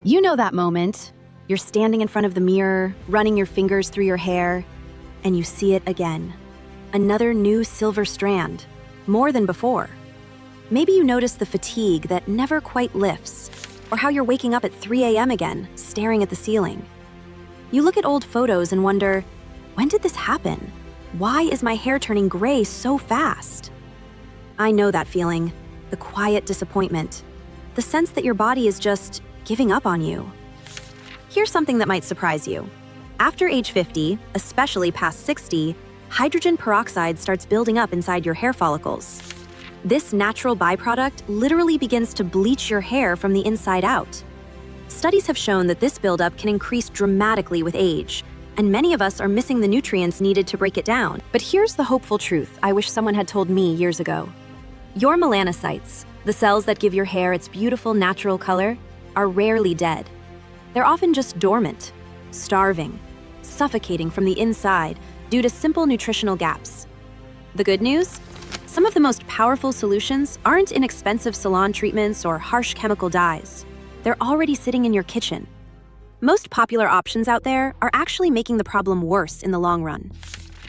You know that moment. You're standing in front of the mirror, running your fingers through your hair, and you see it again. Another new silver strand, more than before. Maybe you notice the fatigue that never quite lifts, or how you're waking up at 3 a.m. again, staring at the ceiling. You look at old photos and wonder, when did this happen? Why is my hair turning gray so fast? I know that feeling, the quiet disappointment, the sense that your body is just giving up on you. Here's something that might surprise you. After age 50, especially past 60, hydrogen peroxide starts building up inside your hair follicles. This natural byproduct literally begins to bleach your hair from the inside out. Studies have shown that this buildup can increase dramatically with age, and many of us are missing the nutrients needed to break it down. But here's the hopeful truth I wish someone had told me years ago. Your melanocytes, the cells that give your hair its beautiful natural color, are rarely dead. They're often just dormant, starving, suffocating from the inside due to simple nutritional gaps. The good news? Some of the most powerful solutions aren't inexpensive salon treatments or harsh chemical dyes. They're already sitting in your kitchen. Most popular options out there are actually making the problem worse in the long run.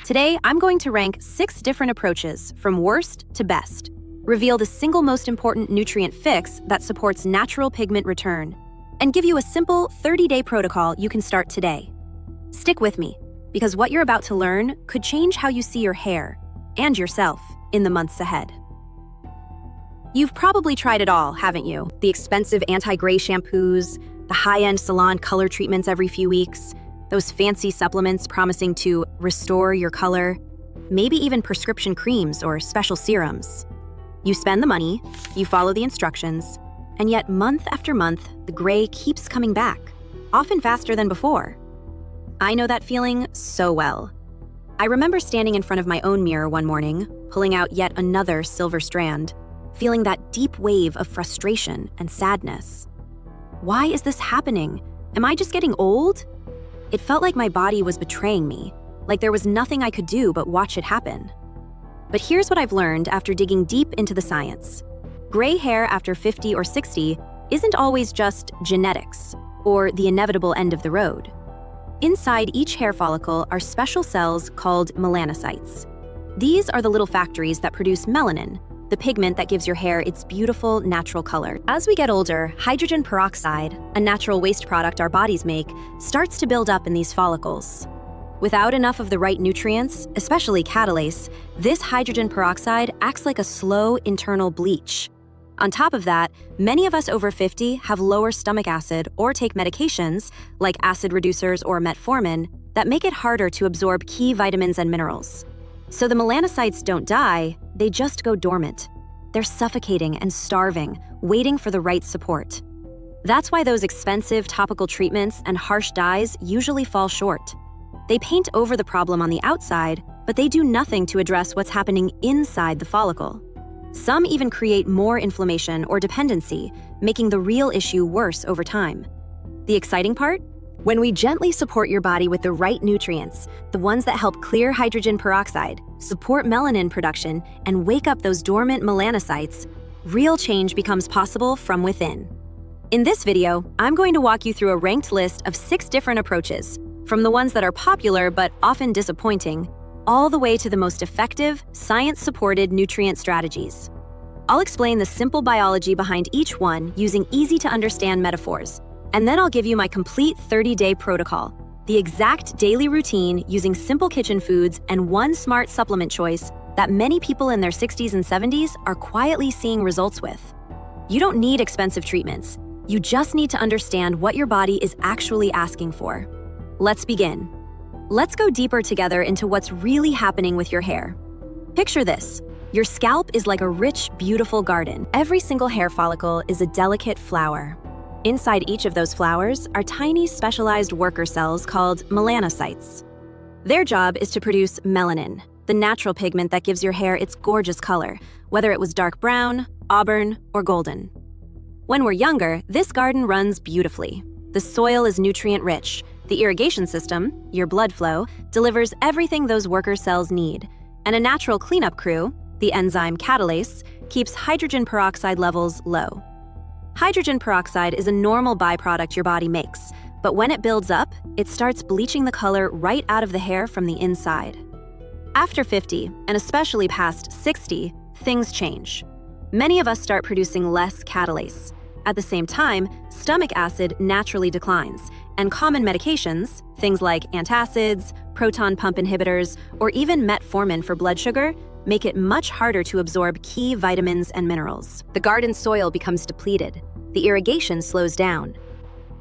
Today, I'm going to rank 6 different approaches from worst to best, reveal the single most important nutrient fix that supports natural pigment return, and give you a simple 30-day protocol you can start today. Stick with me, because what you're about to learn could change how you see your hair and yourself in the months ahead. You've probably tried it all, haven't you? The expensive anti-gray shampoos, the high-end salon color treatments every few weeks, those fancy supplements promising to restore your color, maybe even prescription creams or special serums. You spend the money, you follow the instructions, and yet month after month, the gray keeps coming back, often faster than before. I know that feeling so well. I remember standing in front of my own mirror one morning, pulling out yet another silver strand, feeling that deep wave of frustration and sadness. Why is this happening? Am I just getting old? It felt like my body was betraying me, like there was nothing I could do but watch it happen. But here's what I've learned after digging deep into the science. Gray hair after 50 or 60 isn't always just genetics or the inevitable end of the road. Inside each hair follicle are special cells called melanocytes. These are the little factories that produce melanin, the pigment that gives your hair its beautiful natural color. As we get older, hydrogen peroxide, a natural waste product our bodies make, starts to build up in these follicles. Without enough of the right nutrients, especially catalase, this hydrogen peroxide acts like a slow internal bleach. On top of that, many of us over 50 have lower stomach acid or take medications, like acid reducers or metformin, that make it harder to absorb key vitamins and minerals. So the melanocytes don't die, they just go dormant. They're suffocating and starving, waiting for the right support. That's why those expensive topical treatments and harsh dyes usually fall short. They paint over the problem on the outside, but they do nothing to address what's happening inside the follicle. Some even create more inflammation or dependency, making the real issue worse over time. The exciting part? When we gently support your body with the right nutrients, the ones that help clear hydrogen peroxide, support melanin production, and wake up those dormant melanocytes, real change becomes possible from within. In this video, I'm going to walk you through a ranked list of 6 different approaches, from the ones that are popular but often disappointing, all the way to the most effective, science-supported nutrient strategies. I'll explain the simple biology behind each one using easy-to-understand metaphors, and then I'll give you my complete 30-day protocol, the exact daily routine using simple kitchen foods and one smart supplement choice that many people in their 60s and 70s are quietly seeing results with. You don't need expensive treatments. You just need to understand what your body is actually asking for. Let's begin. Let's go deeper together into what's really happening with your hair. Picture this. Your scalp is like a rich, beautiful garden. Every single hair follicle is a delicate flower. Inside each of those flowers are tiny specialized worker cells called melanocytes. Their job is to produce melanin, the natural pigment that gives your hair its gorgeous color, whether it was dark brown, auburn, or golden. When we're younger, this garden runs beautifully. The soil is nutrient-rich. The irrigation system, your blood flow, delivers everything those worker cells need, and a natural cleanup crew, the enzyme catalase, keeps hydrogen peroxide levels low. Hydrogen peroxide is a normal byproduct your body makes, but when it builds up, it starts bleaching the color right out of the hair from the inside. After 50, and especially past 60, things change. Many of us start producing less catalase. At the same time, stomach acid naturally declines, and common medications, things like antacids, proton pump inhibitors, or even metformin for blood sugar, make it much harder to absorb key vitamins and minerals. The garden soil becomes depleted. The irrigation slows down.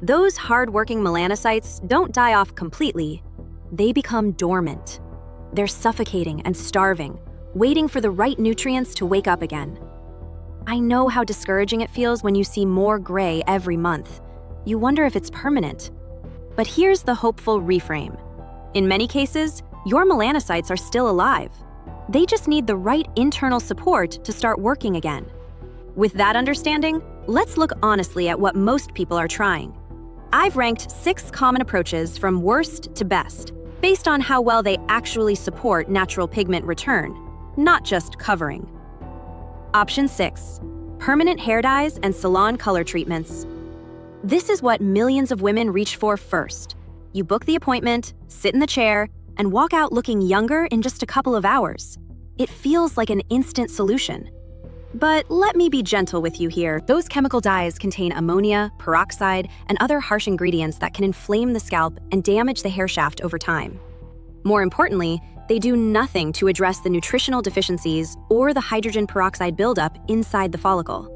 Those hard-working melanocytes don't die off completely. They become dormant. They're suffocating and starving, waiting for the right nutrients to wake up again. I know how discouraging it feels when you see more gray every month. You wonder if it's permanent. But here's the hopeful reframe. In many cases, your melanocytes are still alive. They just need the right internal support to start working again. With that understanding, let's look honestly at what most people are trying. I've ranked 6 common approaches from worst to best, based on how well they actually support natural pigment return, not just covering. Option 6. Permanent hair dyes and salon color treatments. This is what millions of women reach for first. You book the appointment, sit in the chair, and walk out looking younger in just a couple of hours. It feels like an instant solution. But let me be gentle with you here. Those chemical dyes contain ammonia, peroxide, and other harsh ingredients that can inflame the scalp and damage the hair shaft over time. More importantly, they do nothing to address the nutritional deficiencies or the hydrogen peroxide buildup inside the follicle.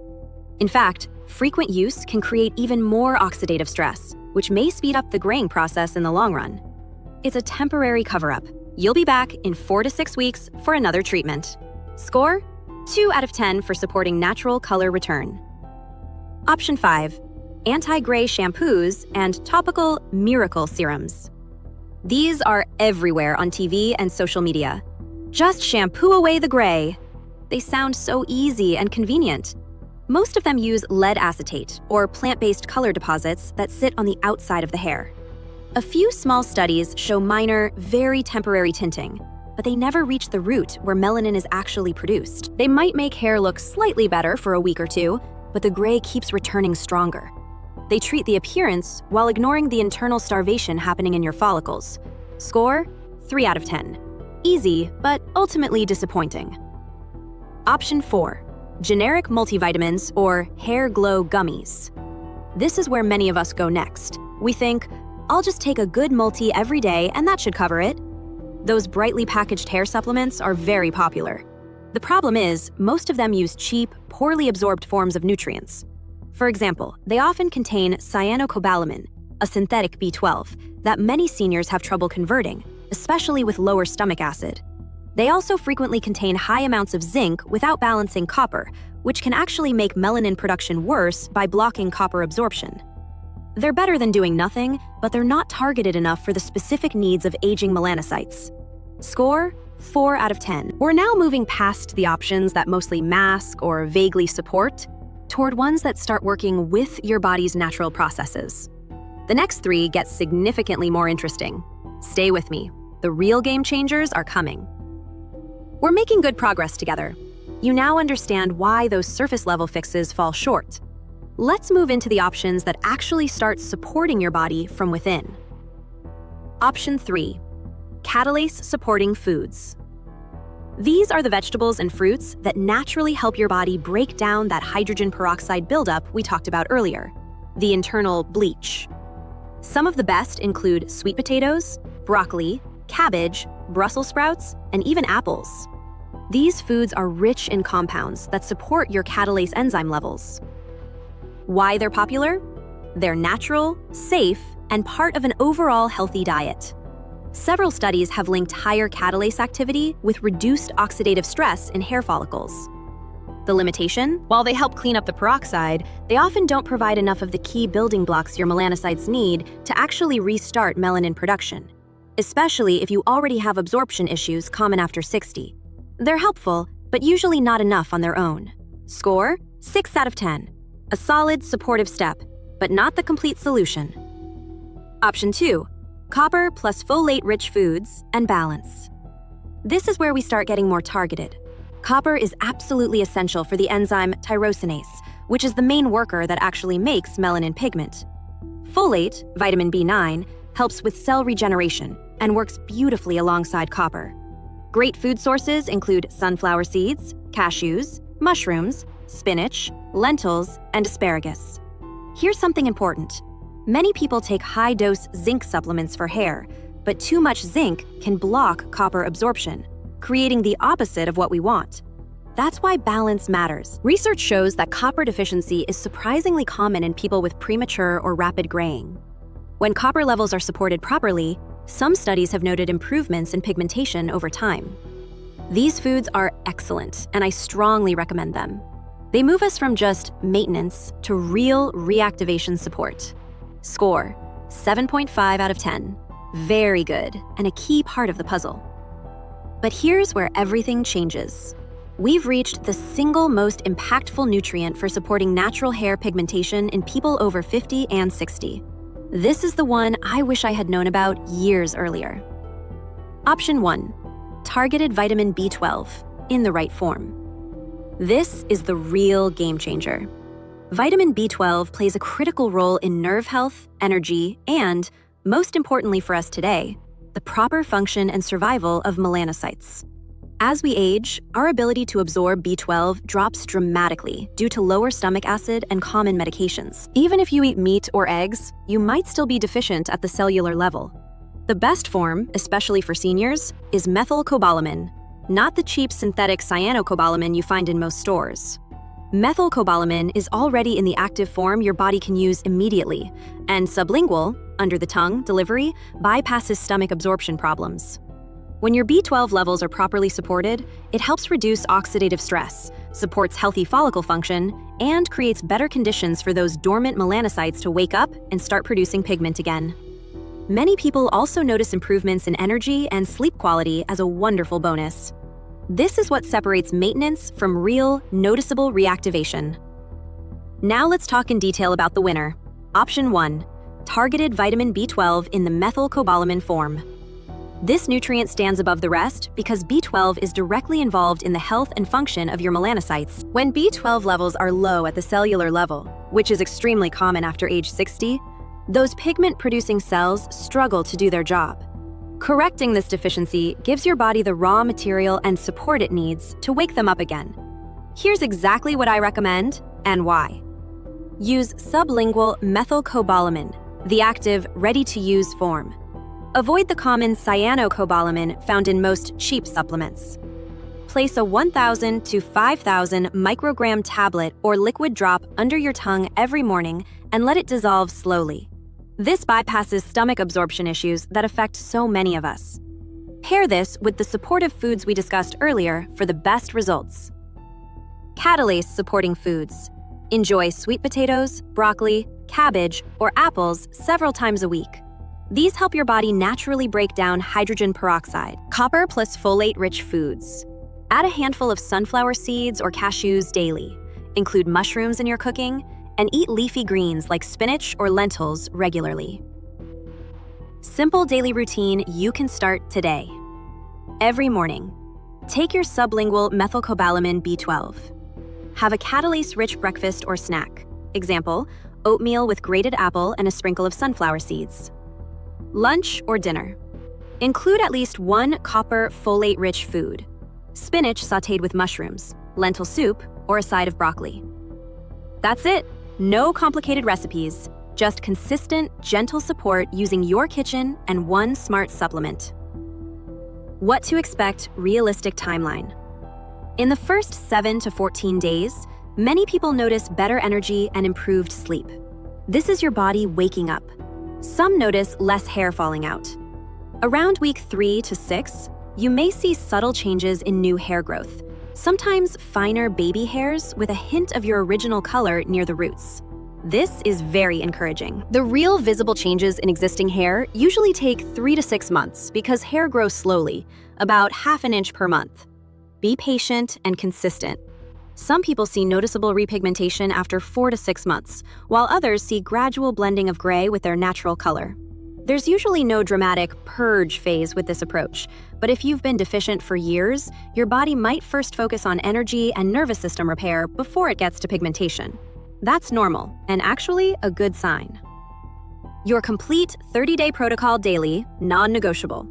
In fact, frequent use can create even more oxidative stress, which may speed up the graying process in the long run. It's a temporary cover-up. You'll be back in 4 to 6 weeks for another treatment. Score? 2 out of 10 for supporting natural color return. Option 5. Anti-gray shampoos and topical miracle serums. These are everywhere on TV and social media. Just shampoo away the gray. They sound so easy and convenient. Most of them use lead acetate, or plant-based color deposits that sit on the outside of the hair. A few small studies show minor, very temporary tinting, but they never reach the root where melanin is actually produced. They might make hair look slightly better for a week or two, but the gray keeps returning stronger. They treat the appearance while ignoring the internal starvation happening in your follicles. Score? 3 out of 10. Easy, but ultimately disappointing. Option 4. Generic multivitamins or hair glow gummies. This is where many of us go next. We think, I'll just take a good multi every day and that should cover it. Those brightly packaged hair supplements are very popular. The problem is, most of them use cheap, poorly absorbed forms of nutrients. For example, they often contain cyanocobalamin, a synthetic B12, that many seniors have trouble converting, especially with lower stomach acid. They also frequently contain high amounts of zinc without balancing copper, which can actually make melanin production worse by blocking copper absorption. They're better than doing nothing, but they're not targeted enough for the specific needs of aging melanocytes. Score? 4 out of 10. We're now moving past the options that mostly mask or vaguely support, toward ones that start working with your body's natural processes. The next 3 get significantly more interesting. Stay with me. The real game changers are coming. We're making good progress together. You now understand why those surface-level fixes fall short. Let's move into the options that actually start supporting your body from within. Option 3. Catalase-supporting foods. These are the vegetables and fruits that naturally help your body break down that hydrogen peroxide buildup we talked about earlier, the internal bleach. Some of the best include sweet potatoes, broccoli, cabbage, Brussels sprouts, and even apples. These foods are rich in compounds that support your catalase enzyme levels. Why they're popular? They're natural, safe, and part of an overall healthy diet. Several studies have linked higher catalase activity with reduced oxidative stress in hair follicles. The limitation? While they help clean up the peroxide, they often don't provide enough of the key building blocks your melanocytes need to actually restart melanin production, especially if you already have absorption issues common after 60. They're helpful, but usually not enough on their own. Score? 6 out of 10. A solid, supportive step, but not the complete solution. Option 2. Copper plus folate-rich foods and balance. This is where we start getting more targeted. Copper is absolutely essential for the enzyme tyrosinase, which is the main worker that actually makes melanin pigment. Folate, vitamin B9, helps with cell regeneration and works beautifully alongside copper. Great food sources include sunflower seeds, cashews, mushrooms, spinach, lentils, and asparagus. Here's something important. Many people take high-dose zinc supplements for hair, but too much zinc can block copper absorption, creating the opposite of what we want. That's why balance matters. Research shows that copper deficiency is surprisingly common in people with premature or rapid graying. When copper levels are supported properly, some studies have noted improvements in pigmentation over time. These foods are excellent, and I strongly recommend them. They move us from just maintenance to real reactivation support. Score: 7.5 out of 10. Very good, and a key part of the puzzle. But here's where everything changes. We've reached the single most impactful nutrient for supporting natural hair pigmentation in people over 50 and 60. This is the one I wish I had known about years earlier. Option 1. Targeted vitamin B12 in the right form. This is the real game changer. Vitamin B12 plays a critical role in nerve health, energy, and, most importantly for us today, the proper function and survival of melanocytes. As we age, our ability to absorb B12 drops dramatically due to lower stomach acid and common medications. Even if you eat meat or eggs, you might still be deficient at the cellular level. The best form, especially for seniors, is methylcobalamin, not the cheap synthetic cyanocobalamin you find in most stores. Methylcobalamin is already in the active form your body can use immediately, and sublingual, under the tongue, delivery bypasses stomach absorption problems. When your B12 levels are properly supported, it helps reduce oxidative stress, supports healthy follicle function, and creates better conditions for those dormant melanocytes to wake up and start producing pigment again. Many people also notice improvements in energy and sleep quality as a wonderful bonus. This is what separates maintenance from real, noticeable reactivation. Now let's talk in detail about the winner. Option 1. Targeted vitamin B12 in the methylcobalamin form. This nutrient stands above the rest because B12 is directly involved in the health and function of your melanocytes. When B12 levels are low at the cellular level, which is extremely common after age 60, those pigment-producing cells struggle to do their job. Correcting this deficiency gives your body the raw material and support it needs to wake them up again. Here's exactly what I recommend and why. Use sublingual methylcobalamin, the active, ready-to-use form. Avoid the common cyanocobalamin found in most cheap supplements. Place a 1,000 to 5,000 microgram tablet or liquid drop under your tongue every morning and let it dissolve slowly. This bypasses stomach absorption issues that affect so many of us. Pair this with the supportive foods we discussed earlier for the best results. Catalase-supporting foods. Enjoy sweet potatoes, broccoli, cabbage, or apples several times a week. These help your body naturally break down hydrogen peroxide. Copper plus folate-rich foods. Add a handful of sunflower seeds or cashews daily. Include mushrooms in your cooking, and eat leafy greens like spinach or lentils regularly. Simple daily routine you can start today. Every morning, take your sublingual methylcobalamin B12. Have a catalase-rich breakfast or snack. Example, oatmeal with grated apple and a sprinkle of sunflower seeds. Lunch or dinner. Include at least one copper folate-rich food. Spinach sautéed with mushrooms, lentil soup, or a side of broccoli. That's it. No complicated recipes, just consistent, gentle support using your kitchen and one smart supplement. What to expect realistic timeline. In the first 7 to 14 days, many people notice better energy and improved sleep. This is your body waking up. Some notice less hair falling out. Around week 3 to 6, you may see subtle changes in new hair growth, sometimes finer baby hairs with a hint of your original color near the roots. This is very encouraging. The real visible changes in existing hair usually take 3 to 6 months because hair grows slowly, about half an inch per month. Be patient and consistent. Some people see noticeable repigmentation after 4 to 6 months, while others see gradual blending of gray with their natural color. There's usually no dramatic purge phase with this approach, but if you've been deficient for years, your body might first focus on energy and nervous system repair before it gets to pigmentation. That's normal, and actually a good sign. Your complete 30-day protocol daily, non-negotiable.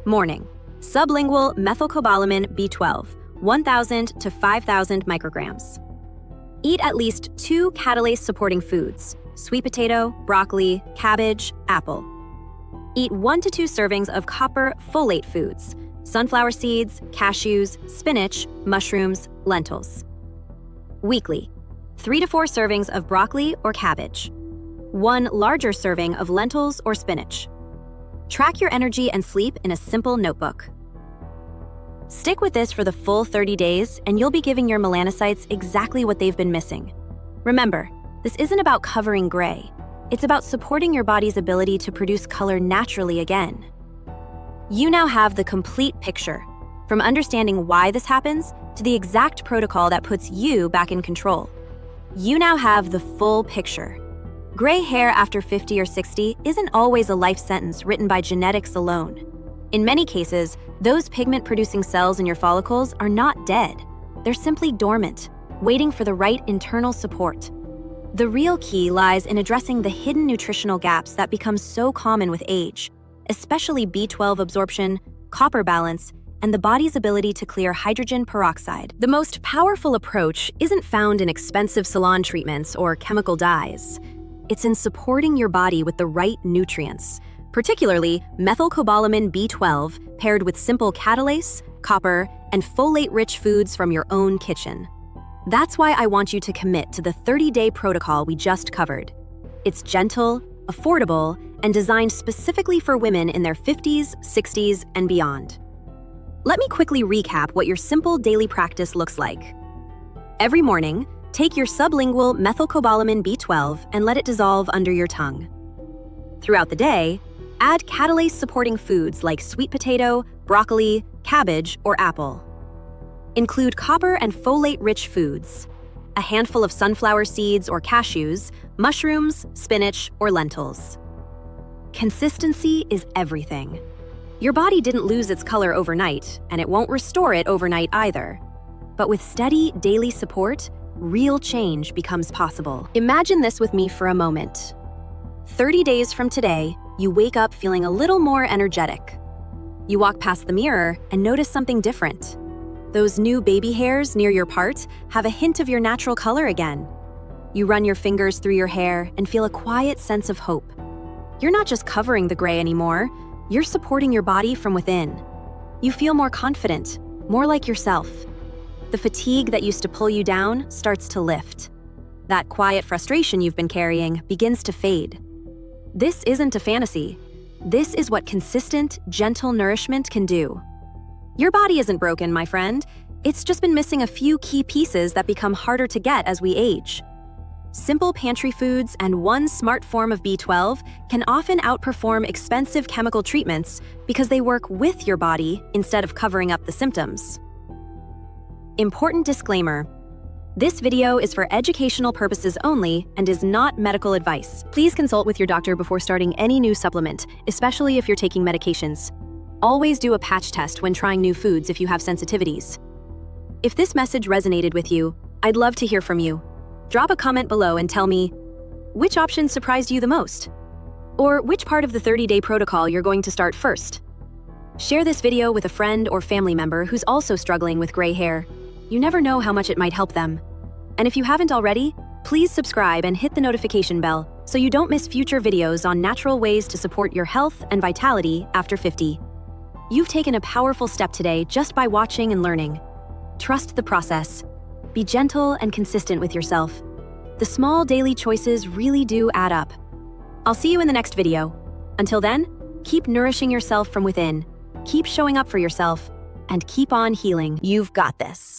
Morning, sublingual methylcobalamin B12, 1,000 to 5,000 micrograms. Eat at least 2 catalase-supporting foods, sweet potato, broccoli, cabbage, apple. Eat 1 to 2 servings of copper folate foods, sunflower seeds, cashews, spinach, mushrooms, lentils. Weekly, 3 to 4 servings of broccoli or cabbage. 1 larger serving of lentils or spinach. Track your energy and sleep in a simple notebook. Stick with this for the full 30 days, and you'll be giving your melanocytes exactly what they've been missing. Remember, this isn't about covering gray. It's about supporting your body's ability to produce color naturally again. You now have the complete picture, from understanding why this happens to the exact protocol that puts you back in control. You now have the full picture. Gray hair after 50 or 60 isn't always a life sentence written by genetics alone. In many cases, those pigment-producing cells in your follicles are not dead. They're simply dormant, waiting for the right internal support. The real key lies in addressing the hidden nutritional gaps that become so common with age, especially B12 absorption, copper balance, and the body's ability to clear hydrogen peroxide. The most powerful approach isn't found in expensive salon treatments or chemical dyes. It's in supporting your body with the right nutrients, particularly methylcobalamin B12 paired with simple catalase, copper, and folate-rich foods from your own kitchen. That's why I want you to commit to the 30-day protocol we just covered. It's gentle, affordable, and designed specifically for women in their 50s, 60s, and beyond. Let me quickly recap what your simple daily practice looks like. Every morning, take your sublingual methylcobalamin B12 and let it dissolve under your tongue. Throughout the day, add catalase-supporting foods like sweet potato, broccoli, cabbage, or apple. Include copper and folate-rich foods, a handful of sunflower seeds or cashews, mushrooms, spinach, or lentils. Consistency is everything. Your body didn't lose its color overnight, and it won't restore it overnight either. But with steady, daily support, real change becomes possible. Imagine this with me for a moment. 30 days from today, you wake up feeling a little more energetic. You walk past the mirror and notice something different. Those new baby hairs near your part have a hint of your natural color again. You run your fingers through your hair and feel a quiet sense of hope. You're not just covering the gray anymore, you're supporting your body from within. You feel more confident, more like yourself. The fatigue that used to pull you down starts to lift. That quiet frustration you've been carrying begins to fade. This isn't a fantasy. This is what consistent, gentle nourishment can do. Your body isn't broken, my friend. It's just been missing a few key pieces that become harder to get as we age. Simple pantry foods and one smart form of B12 can often outperform expensive chemical treatments because they work with your body instead of covering up the symptoms. Important disclaimer: this video is for educational purposes only and is not medical advice. Please consult with your doctor before starting any new supplement, especially if you're taking medications. Always do a patch test when trying new foods if you have sensitivities. If this message resonated with you, I'd love to hear from you. Drop a comment below and tell me, which option surprised you the most? Or which part of the 30-day protocol you're going to start first? Share this video with a friend or family member who's also struggling with gray hair. You never know how much it might help them. And if you haven't already, please subscribe and hit the notification bell so you don't miss future videos on natural ways to support your health and vitality after 50. You've taken a powerful step today just by watching and learning. Trust the process. Be gentle and consistent with yourself. The small daily choices really do add up. I'll see you in the next video. Until then, keep nourishing yourself from within, keep showing up for yourself, and keep on healing. You've got this.